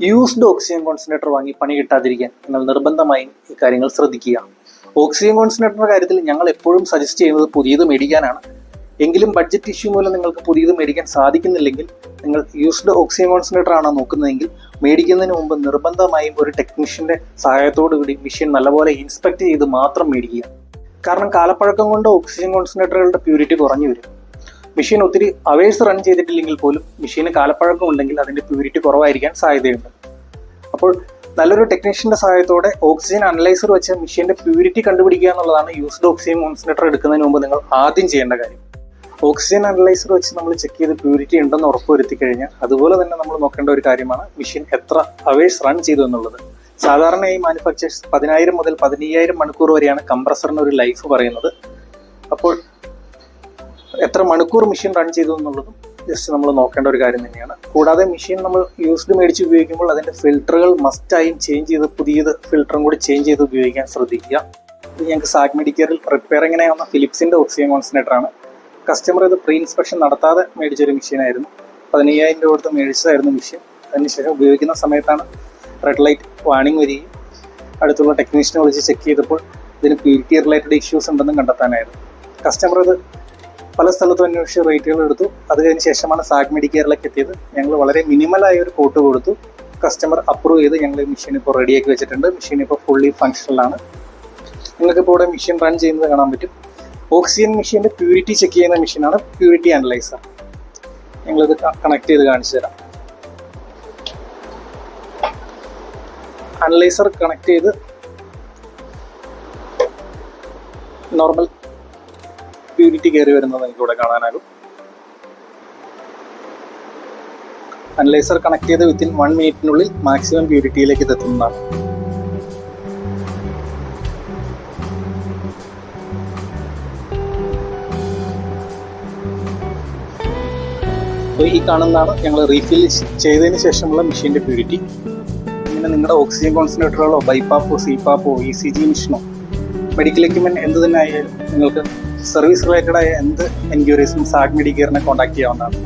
Used oxygen concentrator വാങ്ങി പണി കിട്ടാതിരിക്കാൻ നിങ്ങൾ നിർബന്ധമായും ഈ കാര്യങ്ങൾ ശ്രദ്ധിക്കുക. ഓക്സിജൻ കോൺസെൻട്രേറ്ററിന്റെ കാര്യത്തിൽ ഞങ്ങൾ എപ്പോഴും സജസ്റ്റ് ചെയ്യുന്നത് പുതിയത് മേടിക്കാനാണ്. എങ്കിലും ബഡ്ജറ്റ് ഇഷ്യൂ മൂലം നിങ്ങൾക്ക് പുതിയത് മേടിക്കാൻ സാധിക്കുന്നില്ലെങ്കിൽ നിങ്ങൾ യൂസ്ഡ് ഓക്സിജൻ കോൺസെൻട്രേറ്റർ ആണ് നോക്കുന്നതെങ്കിൽ മേടിക്കുന്നതിന് മുമ്പ് നിർബന്ധമായും ഒരു ടെക്നീഷ്യന്റെ സഹായത്തോടുകൂടി മെഷീൻ നല്ലപോലെ ഇൻസ്പെക്ട് ചെയ്ത് മാത്രം മേടിക്കുക. കാരണം കാലപ്പഴക്കം കൊണ്ട് ഓക്സിജൻ കോൺസെൻട്രേറ്ററുകളുടെ പ്യൂരിറ്റി കുറഞ്ഞു വരും. മെഷീൻ ഒത്തിരി അവേഴ്സ് റൺ ചെയ്തിട്ടില്ലെങ്കിൽ പോലും മെഷീന് കാലപ്പഴക്കം ഉണ്ടെങ്കിൽ അതിൻ്റെ പ്യൂരിറ്റി കുറവായിരിക്കാൻ സാധ്യതയുണ്ട്. അപ്പോൾ നല്ലൊരു ടെക്നീഷ്യന്റെ സഹായത്തോടെ ഓക്സിജൻ അനലൈസർ വെച്ച് മെഷീന്റെ പ്യൂരിറ്റി കണ്ടുപിടിക്കുക എന്നുള്ളതാണ് യൂസ്ഡ് ഓക്സിജൻ കോൺസെൻട്രേറ്റർ എടുക്കുന്നതിന് മുമ്പ് നിങ്ങൾ ആദ്യം ചെയ്യേണ്ട കാര്യം. ഓക്സിജൻ അനലൈസർ വെച്ച് നമ്മൾ ചെക്ക് ചെയ്ത് പ്യൂരിറ്റി ഉണ്ടെന്ന് ഉറപ്പുവരുത്തി കഴിഞ്ഞാൽ അതുപോലെ തന്നെ നമ്മൾ നോക്കേണ്ട ഒരു കാര്യമാണ് മെഷീൻ എത്ര അവേഴ്സ് റൺ ചെയ്തു എന്നുള്ളത്. സാധാരണയായി മാനുഫാക്ചേഴ്സ് 10,000 മുതൽ 15,000 മണിക്കൂർ വരെയാണ് കംപ്രസറിന് ഒരു ലൈഫ് പറയുന്നത്. അപ്പോൾ എത്ര മണിക്കൂർ മെഷീൻ റൺ ചെയ്തു എന്നുള്ളതും ജസ്റ്റ് നമ്മൾ നോക്കേണ്ട ഒരു കാര്യം തന്നെയാണ്. കൂടാതെ മെഷീൻ നമ്മൾ യൂസ്ഡ് മേടിച്ച് ഉപയോഗിക്കുമ്പോൾ അതിൻ്റെ ഫിൽറ്ററുകൾ മസ്റ്റായും ചേഞ്ച് ചെയ്ത് പുതിയത് ഫിൽറ്ററും കൂടി ചേഞ്ച് ചെയ്ത് ഉപയോഗിക്കാൻ ശ്രദ്ധിക്കുക. ഇത് ഞങ്ങൾക്ക് സാഗ് മെഡിക്കറിൽ റിപ്പയറിങ്ങിനായി വന്ന ഫിലിപ്സിൻ്റെ ഓക്സിജൻ കോൺസെൻട്രേറ്ററാണ്. കസ്റ്റമർ ഇത് പ്രീ ഇൻസ്പെക്ഷൻ നടത്താതെ മേടിച്ചൊരു മെഷീനായിരുന്നു. 15,000 രൂപ കൊടുത്ത് മേടിച്ചതായിരുന്നു മെഷീൻ. അതിനുശേഷം ഉപയോഗിക്കുന്ന സമയത്താണ് റെഡ് ലൈറ്റ് വാണിംഗ് വരികയും അടുത്തുള്ള ടെക്നീഷ്യനെ വിളിച്ച് ചെക്ക് ചെയ്തപ്പോൾ ഇതിന് പ്യൂരിറ്റി റിലേറ്റഡ് ഇഷ്യൂസ് ഉണ്ടെന്നും കണ്ടെത്താനായിരുന്നു. കസ്റ്റമർ ഇത് പല സ്ഥലത്തും അന്വേഷിച്ച് റേറ്റുകൾ എടുത്തു. അത് കഴിഞ്ഞ ശേഷമാണ് സാഗ് മെഡിക്കറിലേക്ക് എത്തിയത്. ഞങ്ങൾ വളരെ മിനിമലായ ഒരു കോട്ട് കൊടുത്തു. കസ്റ്റമർ അപ്രൂവ് ചെയ്ത് ഞങ്ങൾ മെഷീൻ ഇപ്പോൾ റെഡിയാക്കി വെച്ചിട്ടുണ്ട്. മെഷീൻ ഇപ്പോൾ ഫുള്ളി ഫങ്ഷണലാണ്. നിങ്ങൾക്കിപ്പോൾ ഇവിടെ മെഷീൻ റൺ ചെയ്യുന്നത് കാണാൻ പറ്റും. ഓക്സിജൻ മെഷീൻ്റെ പ്യൂരിറ്റി ചെക്ക് ചെയ്യുന്ന മെഷീനാണ് പ്യൂരിറ്റി അനലൈസർ. ഞങ്ങളിത് കണക്ട് ചെയ്ത് കാണിച്ചു തരാം. അനലൈസർ കണക്ട് ചെയ്ത് നോർമൽ പ്യൂരിറ്റി കയറി വരുന്നത് നിങ്ങൾക്ക് ഇവിടെ കാണാനാകും. അനലൈസർ കണക്ട് ചെയ്ത് വിത്തിൻ 1 മിനിറ്റിനുള്ളിൽ മാക്സിമം പ്യൂരിറ്റിയിലേക്ക് എത്തുന്നതാണ്. അപ്പോൾ ഈ കാണുന്നതാണ് ഞങ്ങൾ റീഫിൽ ചെയ്തതിന് ശേഷമുള്ള മെഷീൻ്റെ പ്യൂരിറ്റി. ഇങ്ങനെ നിങ്ങളുടെ ഓക്സിജൻ കോൺസെൻട്രേറ്ററുകളോ ബൈപ്പാപ്പോ സിപാപ്പോ ECG മെഷീനോ മെഡിക്കൽ എക്യുപ്മെൻറ്റ് എന്ത് തന്നെ ആയാലും നിങ്ങൾക്ക് സർവീസ് റിലേറ്റഡ് ആയ എന്ത് എൻക്വയറീസും സാഗ് മെഡിക്കറിനെ കോൺടാക്ട് ചെയ്യാവുന്നതാണ്.